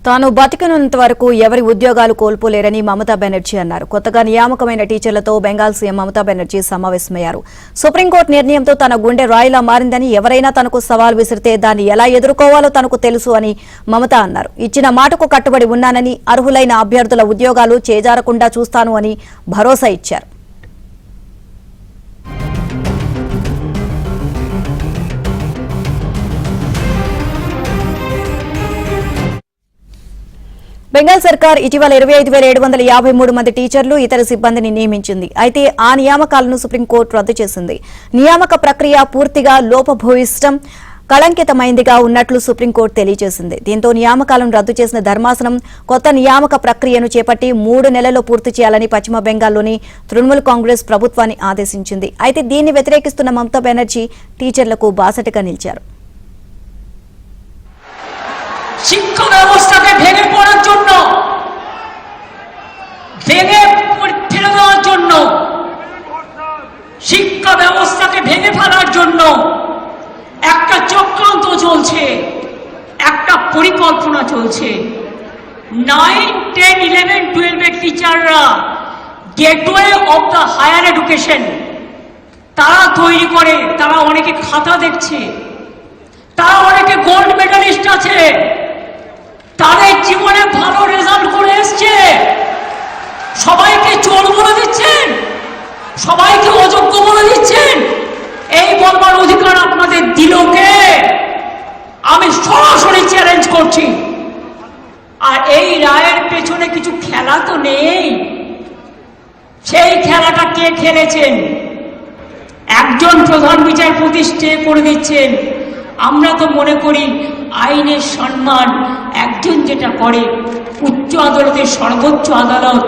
తాను బతికినంత వరకు ఎవరి ఉద్యోగాలు కోల్పోలేరని మమతా బెనర్జీ అన్నారు. కొత్తగా నియామకమైన టీచర్లతో బెంగాల్ సీఎం మమతా బెనర్జీ సమావేశమయ్యారు. సుప్రీంకోర్టు నిర్ణయంతో తన గుండె రాయిలా మారిందని, ఎవరైనా తనకు సవాల్ విసిరితే దాన్ని ఎలా ఎదుర్కోవాలో తనకు తెలుసు అని మమతా అన్నారు. ఇచ్చిన మాటకు కట్టుబడి ఉన్నానని, అర్హులైన అభ్యర్థుల ఉద్యోగాలు చేజారకుండా చూస్తాను అని భరోసా ఇచ్చారు. బెంగాల్ సర్కార్ ఇటీవల 25,753 మంది టీచర్లు, ఇతర సిబ్బందిని నియమించింది. అయితే ఆ నియామకాలను సుప్రీంకోర్టు రద్దు చేసింది. నియామక ప్రక్రియ పూర్తిగా లోపభూయిష్టం, కళంకితమైందిగా ఉన్నట్లు సుప్రీంకోర్టు తెలియజేసింది. దీంతో నియామకాలను రద్దు చేసిన ధర్మాసనం కొత్త నియామక ప్రక్రియను చేపట్టి 3 నెలల్లో పూర్తి చేయాలని పశ్చిమ బెంగాల్లోని తృణమూల్ కాంగ్రెస్ ప్రభుత్వాన్ని ఆదేశించింది. అయితే దీన్ని వ్యతిరేకిస్తున్న మమతా బెనర్జీ టీచర్లకు బాసటగా నిలిచారు. শিক্ষা ব্যবস্থাকে ভেঙে পড়ার জন্য, ভেঙে ফেলে দেওয়ার জন্য, শিক্ষা ব্যবস্থাকে ভেঙে ফেলার জন্য একটা চক্রান্ত চলছে, একটা পরিকল্পনা চলছে। 9, 10, 11, 12 এর টিচাররা gateway of the higher education তারা তৈরি করে। তারা অনেকে খাতা দেখছে, তারা অনেকে গোল্ড মেডালিস্ট আছে, তাদের জীবনে ভালো রেজাল্ট করে এসছে। সবাইকে চোর বলে দিচ্ছেন, সবাইকে অযোগ্য বলে দিচ্ছেন। এই বলবার অধিকার আপনাদের দিল কে? আমি সরাসরি চ্যালেঞ্জ করছি। আর এই রায়ের পেছনে কিছু খেলা তো নেই। সেই খেলাটা কে খেলেছেন? একজন প্রধান বিচারপতি স্টে করে দিচ্ছেন। আমরা তো মনে করি আইনের সম্মান একজন যেটা করে, উচ্চ আদালতের সর্বোচ্চ আদালত